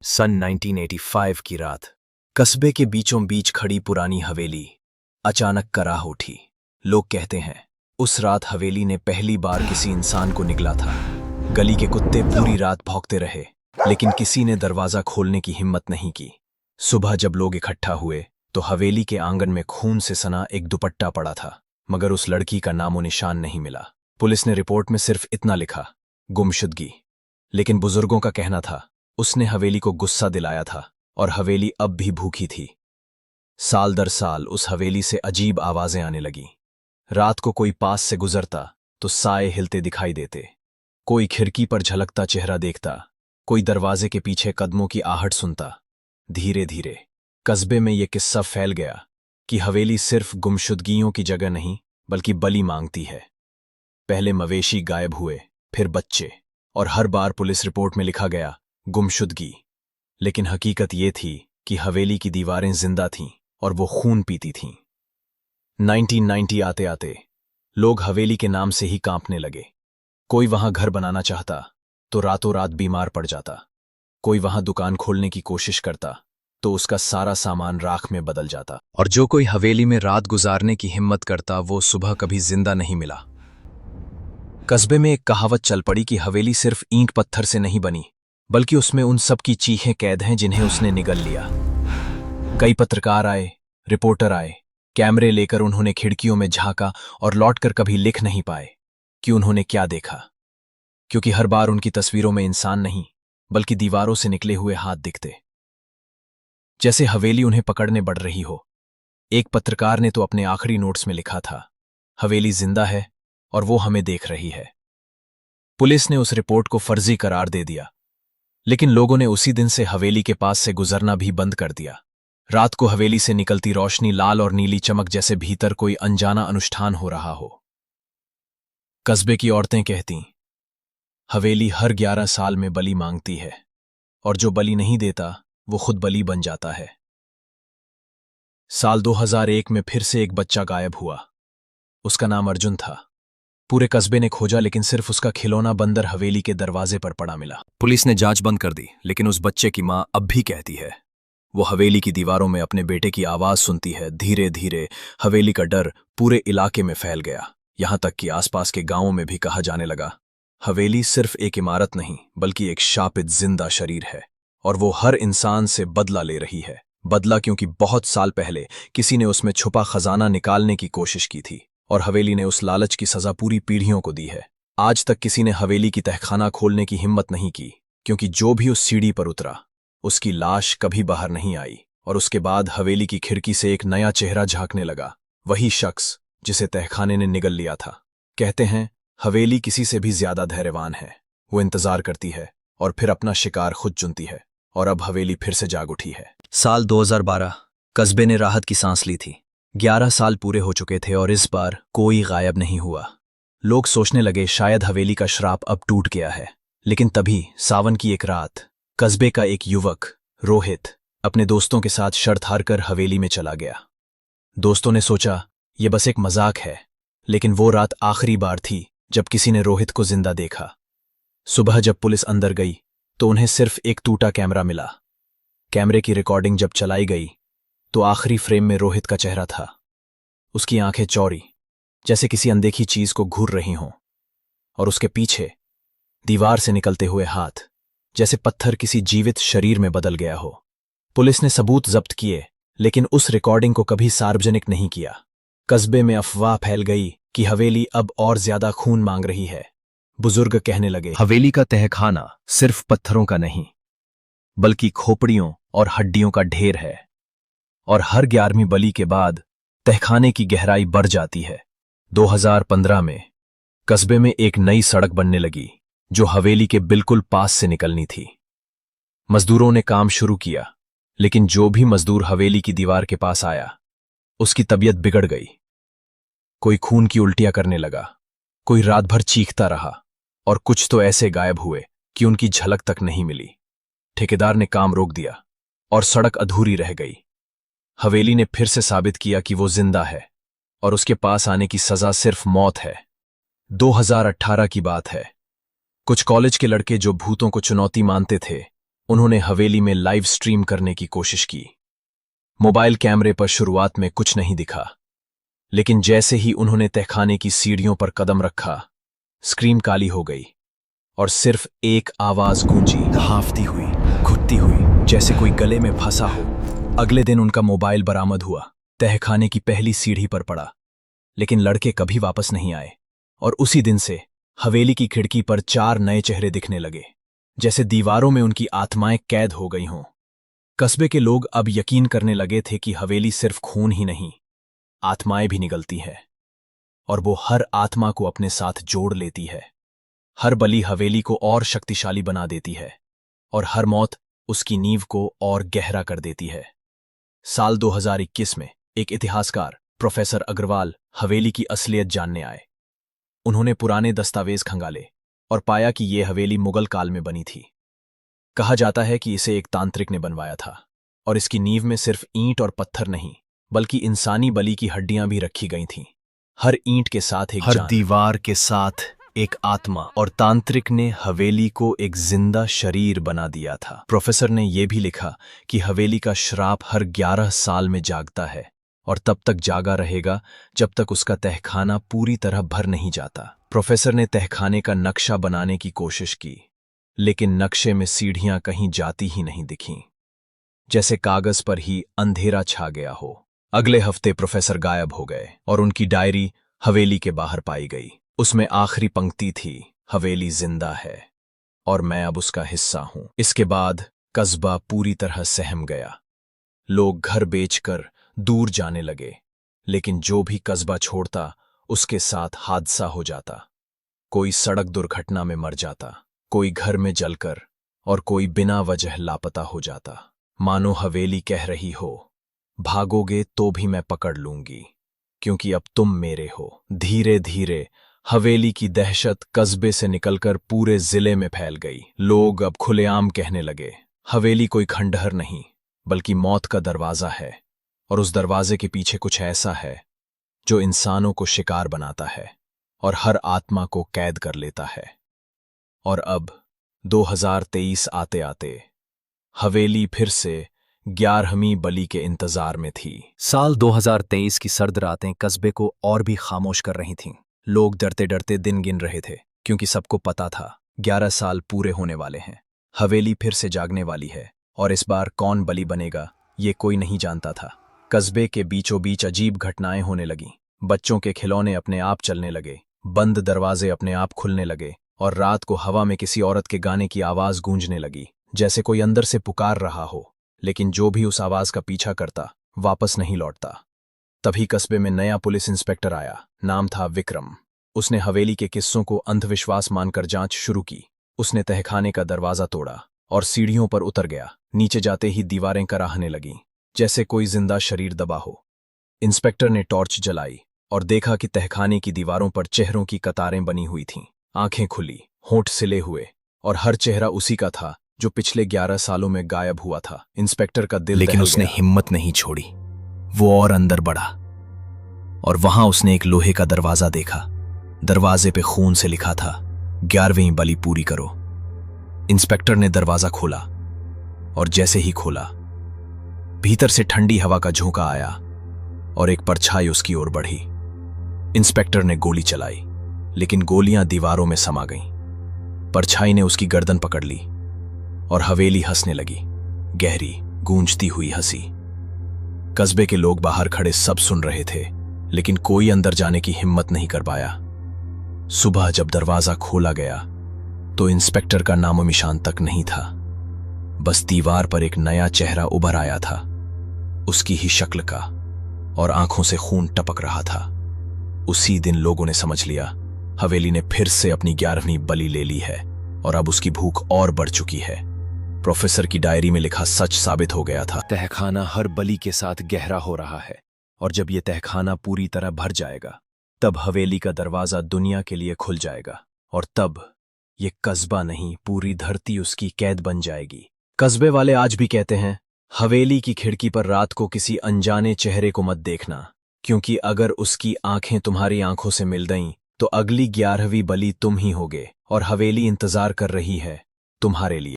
सन 1985 की रात कस्बे के बीचों बीच खड़ी पुरानी हवेली अचानक कराह उठी। लोग कहते हैं उस रात हवेली ने पहली बार किसी इंसान को निगला था। गली के कुत्ते पूरी रात भौंकते रहे, लेकिन किसी ने दरवाजा खोलने की हिम्मत नहीं की। सुबह जब लोग इकट्ठा हुए तो हवेली के आंगन में खून से सना एक दुपट्टा पड़ा था, मगर उस लड़की का नामो निशान नहीं मिला। पुलिस ने रिपोर्ट में सिर्फ इतना लिखा, गुमशुदगी। लेकिन बुजुर्गों का कहना था उसने हवेली को गुस्सा दिलाया था और हवेली अब भी भूखी थी। साल दर साल उस हवेली से अजीब आवाजें आने लगीं। रात को कोई पास से गुजरता तो साए हिलते दिखाई देते, कोई खिड़की पर झलकता चेहरा देखता, कोई दरवाजे के पीछे कदमों की आहट सुनता। धीरे धीरे कस्बे में यह किस्सा फैल गया कि हवेली सिर्फ गुमशुदगियों की जगह नहीं बल्कि बलि मांगती है। पहले मवेशी गायब हुए, फिर बच्चे, और हर बार पुलिस रिपोर्ट में लिखा गया गुमशुदगी। लेकिन हकीकत ये थी कि हवेली की दीवारें जिंदा थीं और वो खून पीती थीं। 1990 आते आते लोग हवेली के नाम से ही कांपने लगे। कोई वहां घर बनाना चाहता तो रातों रात बीमार पड़ जाता, कोई वहां दुकान खोलने की कोशिश करता तो उसका सारा सामान राख में बदल जाता, और जो कोई हवेली में रात गुजारने की हिम्मत करता वो सुबह कभी जिंदा नहीं मिला। कस्बे में एक कहावत चल पड़ी कि हवेली सिर्फ ईंट पत्थर से नहीं बनी, बल्कि उसमें उन सब की चीखें कैद हैं जिन्हें उसने निगल लिया। कई पत्रकार आए, रिपोर्टर आए, कैमरे लेकर उन्होंने खिड़कियों में झांका और लौटकर कभी लिख नहीं पाए कि उन्होंने क्या देखा, क्योंकि हर बार उनकी तस्वीरों में इंसान नहीं बल्कि दीवारों से निकले हुए हाथ दिखते, जैसे हवेली उन्हें पकड़ने बढ़ रही हो। एक पत्रकार ने तो अपने आखिरी नोट्स में लिखा था, हवेली जिंदा है और वो हमें देख रही है। पुलिस ने उस रिपोर्ट को फर्जी करार दे दिया, लेकिन लोगों ने उसी दिन से हवेली के पास से गुजरना भी बंद कर दिया। रात को हवेली से निकलती रोशनी लाल और नीली चमक जैसे भीतर कोई अनजाना अनुष्ठान हो रहा हो। कस्बे की औरतें कहतीं, हवेली हर 11 साल में बलि मांगती है और जो बलि नहीं देता वो खुद बलि बन जाता है। साल 2001 में फिर से एक बच्चा गायब हुआ। उसका नाम अर्जुन था। पूरे कस्बे ने खोजा, लेकिन सिर्फ उसका खिलौना बंदर हवेली के दरवाजे पर पड़ा मिला। पुलिस ने जांच बंद कर दी, लेकिन उस बच्चे की मां अब भी कहती है वो हवेली की दीवारों में अपने बेटे की आवाज सुनती है। धीरे धीरे हवेली का डर पूरे इलाके में फैल गया, यहां तक कि आसपास के गांवों में भी कहा जाने लगा, हवेली सिर्फ एक इमारत नहीं बल्कि एक शापित जिंदा शरीर है और वो हर इंसान से बदला ले रही है। बदला क्योंकि बहुत साल पहले किसी ने उसमें छुपा खजाना निकालने की कोशिश की थी और हवेली ने उस लालच की सजा पूरी पीढ़ियों को दी है। आज तक किसी ने हवेली की तहखाना खोलने की हिम्मत नहीं की, क्योंकि जो भी उस सीढ़ी पर उतरा उसकी लाश कभी बाहर नहीं आई। और उसके बाद हवेली की खिड़की से एक नया चेहरा झांकने लगा, वही शख्स जिसे तहखाने ने निगल लिया था। कहते हैं हवेली किसी से भी ज्यादा धैर्यवान है। वो इंतजार करती है और फिर अपना शिकार खुद चुनती है, और अब हवेली फिर से जाग उठी है। साल 2012 कस्बे ने राहत की सांस ली थी। 11 साल पूरे हो चुके थे और इस बार कोई गायब नहीं हुआ। लोग सोचने लगे शायद हवेली का श्राप अब टूट गया है। लेकिन तभी सावन की एक रात कस्बे का एक युवक रोहित अपने दोस्तों के साथ शर्त हारकर हवेली में चला गया। दोस्तों ने सोचा ये बस एक मजाक है, लेकिन वो रात आखिरी बार थी जब किसी ने रोहित को जिंदा देखा। सुबह जब पुलिस अंदर गई तो उन्हें सिर्फ एक टूटा कैमरा मिला। कैमरे की रिकॉर्डिंग जब चलाई गई तो आखिरी फ्रेम में रोहित का चेहरा था। उसकी आंखें चौड़ी, जैसे किसी अनदेखी चीज को घूर रही हों, और उसके पीछे दीवार से निकलते हुए हाथ जैसे पत्थर किसी जीवित शरीर में बदल गया हो। पुलिस ने सबूत जब्त किए, लेकिन उस रिकॉर्डिंग को कभी सार्वजनिक नहीं किया। कस्बे में अफवाह फैल गई कि हवेली अब और ज्यादा खून मांग रही है। बुजुर्ग कहने लगे, हवेली का तहखाना सिर्फ पत्थरों का नहीं बल्कि खोपड़ियों और हड्डियों का ढेर है, और हर 11वीं बलि के बाद तहखाने की गहराई बढ़ जाती है। 2015 में कस्बे में एक नई सड़क बनने लगी जो हवेली के बिल्कुल पास से निकलनी थी। मजदूरों ने काम शुरू किया, लेकिन जो भी मजदूर हवेली की दीवार के पास आया उसकी तबीयत बिगड़ गई। कोई खून की उल्टियां करने लगा, कोई रात भर चीखता रहा, और कुछ तो ऐसे गायब हुए कि उनकी झलक तक नहीं मिली। ठेकेदार ने काम रोक दिया और सड़क अधूरी रह गई। हवेली ने फिर से साबित किया कि वो जिंदा है और उसके पास आने की सजा सिर्फ मौत है। 2018 की बात है। कुछ कॉलेज के लड़के जो भूतों को चुनौती मानते थे उन्होंने हवेली में लाइव स्ट्रीम करने की कोशिश की। मोबाइल कैमरे पर शुरुआत में कुछ नहीं दिखा, लेकिन जैसे ही उन्होंने तहखाने की सीढ़ियों पर कदम रखा, स्क्रीन काली हो गई और सिर्फ एक आवाज गूंजी, हाफती हुई, घुटती हुई, जैसे कोई गले में फंसा हो। अगले दिन उनका मोबाइल बरामद हुआ, तहखाने की पहली सीढ़ी पर पड़ा, लेकिन लड़के कभी वापस नहीं आए। और उसी दिन से हवेली की खिड़की पर 4 नए चेहरे दिखने लगे, जैसे दीवारों में उनकी आत्माएं कैद हो गई हों। कस्बे के लोग अब यकीन करने लगे थे कि हवेली सिर्फ खून ही नहीं, आत्माएं भी निगलती है, और वो हर आत्मा को अपने साथ जोड़ लेती है। हर बलि हवेली को और शक्तिशाली बना देती है, और हर मौत उसकी नींव को और गहरा कर देती है। साल 2021 में एक इतिहासकार प्रोफेसर अग्रवाल हवेली की असलियत जानने आए। उन्होंने पुराने दस्तावेज खंगाले और पाया कि ये हवेली मुगल काल में बनी थी। कहा जाता है कि इसे एक तांत्रिक ने बनवाया था, और इसकी नींव में सिर्फ ईंट और पत्थर नहीं, बल्कि इंसानी बलि की हड्डियां भी रखी गई थीं। हर ईंट के साथ एक जान, हर दीवार के साथ एक आत्मा, और तांत्रिक ने हवेली को एक जिंदा शरीर बना दिया था। प्रोफेसर ने यह भी लिखा कि हवेली का श्राप हर 11 साल में जागता है, और तब तक जागा रहेगा जब तक उसका तहखाना पूरी तरह भर नहीं जाता। प्रोफेसर ने तहखाने का नक्शा बनाने की कोशिश की, लेकिन नक्शे में सीढ़ियां कहीं जाती ही नहीं दिखीं, जैसे कागज पर ही अंधेरा छा गया हो। अगले हफ्ते प्रोफेसर गायब हो गए, और उनकी डायरी हवेली के बाहर पाई गई। उसमें आखिरी पंक्ति थी, हवेली जिंदा है और मैं अब उसका हिस्सा हूं। इसके बाद कस्बा पूरी तरह सहम गया। लोग घर बेचकर दूर जाने लगे, लेकिन जो भी कस्बा छोड़ता उसके साथ हादसा हो जाता। कोई सड़क दुर्घटना में मर जाता, कोई घर में जलकर, और कोई बिना वजह लापता हो जाता। मानो हवेली कह रही हो, भागोगे तो भी मैं पकड़ लूंगी, क्योंकि अब तुम मेरे हो। धीरे धीरे हवेली की दहशत कस्बे से निकलकर पूरे जिले में फैल गई। लोग अब खुलेआम कहने लगे, हवेली कोई खंडहर नहीं, बल्कि मौत का दरवाजा है, और उस दरवाजे के पीछे कुछ ऐसा है जो इंसानों को शिकार बनाता है और हर आत्मा को कैद कर लेता है। और अब 2023 आते आते हवेली फिर से 11वीं बलि के इंतजार में थी। साल 2023 की सर्द रातें कस्बे को और भी खामोश कर रही थीं। लोग डरते डरते दिन गिन रहे थे, क्योंकि सबको पता था 11 साल पूरे होने वाले हैं। हवेली फिर से जागने वाली है, और इस बार कौन बलि बनेगा ये कोई नहीं जानता था। कस्बे के बीचों बीच अजीब घटनाएं होने लगीं। बच्चों के खिलौने अपने आप चलने लगे, बंद दरवाजे अपने आप खुलने लगे, और रात को हवा में किसी औरत के गाने की आवाज गूंजने लगी, जैसे कोई अंदर से पुकार रहा हो। लेकिन जो भी उस आवाज का पीछा करता वापस नहीं लौटता। तभी कस्बे में नया पुलिस इंस्पेक्टर आया। नाम था विक्रम। उसने हवेली के किस्सों को अंधविश्वास मानकर जांच शुरू की। उसने तहखाने का दरवाजा तोड़ा और सीढ़ियों पर उतर गया। नीचे जाते ही दीवारें कराहने लगीं, जैसे कोई जिंदा शरीर दबा हो। इंस्पेक्टर ने टॉर्च जलाई और देखा कि तहखाने की दीवारों पर चेहरों की कतारें बनी हुई थीं। आंखें खुली, होंठ सिले हुए, और हर चेहरा उसी का था जो पिछले 11 सालों में गायब हुआ था। इंस्पेक्टर का दिल लेकिन उसने हिम्मत नहीं छोड़ी। वो और अंदर बढ़ा, और वहां उसने एक लोहे का दरवाजा देखा। दरवाजे पे खून से लिखा था, 11वीं बलि पूरी करो। इंस्पेक्टर ने दरवाजा खोला, और जैसे ही खोला, भीतर से ठंडी हवा का झोंका आया और एक परछाई उसकी ओर बढ़ी। इंस्पेक्टर ने गोली चलाई, लेकिन गोलियां दीवारों में समा गईं। परछाई ने उसकी गर्दन पकड़ ली और हवेली हंसने लगी, गहरी गूंजती हुई हंसी। कस्बे के लोग बाहर खड़े सब सुन रहे थे, लेकिन कोई अंदर जाने की हिम्मत नहीं कर पाया। सुबह जब दरवाजा खोला गया तो इंस्पेक्टर का नामो निशान तक नहीं था। बस दीवार पर एक नया चेहरा उभर आया था, उसकी ही शक्ल का, और आंखों से खून टपक रहा था। उसी दिन लोगों ने समझ लिया, हवेली ने फिर से अपनी 11वीं बलि ले ली है, और अब उसकी भूख और बढ़ चुकी है। प्रोफेसर की डायरी में लिखा सच साबित हो गया था। तहखाना हर बलि के साथ गहरा हो रहा है, और जब यह तहखाना पूरी तरह भर जाएगा, तब हवेली का दरवाजा दुनिया के लिए खुल जाएगा, और तब ये कस्बा नहीं, पूरी धरती उसकी कैद बन जाएगी। कस्बे वाले आज भी कहते हैं, हवेली की खिड़की पर रात को किसी अनजाने चेहरे को मत देखना, क्योंकि अगर उसकी आंखें तुम्हारी आंखों से मिल गईं तो अगली 11वीं बलि तुम ही होगे, और हवेली इंतजार कर रही है तुम्हारे लिए।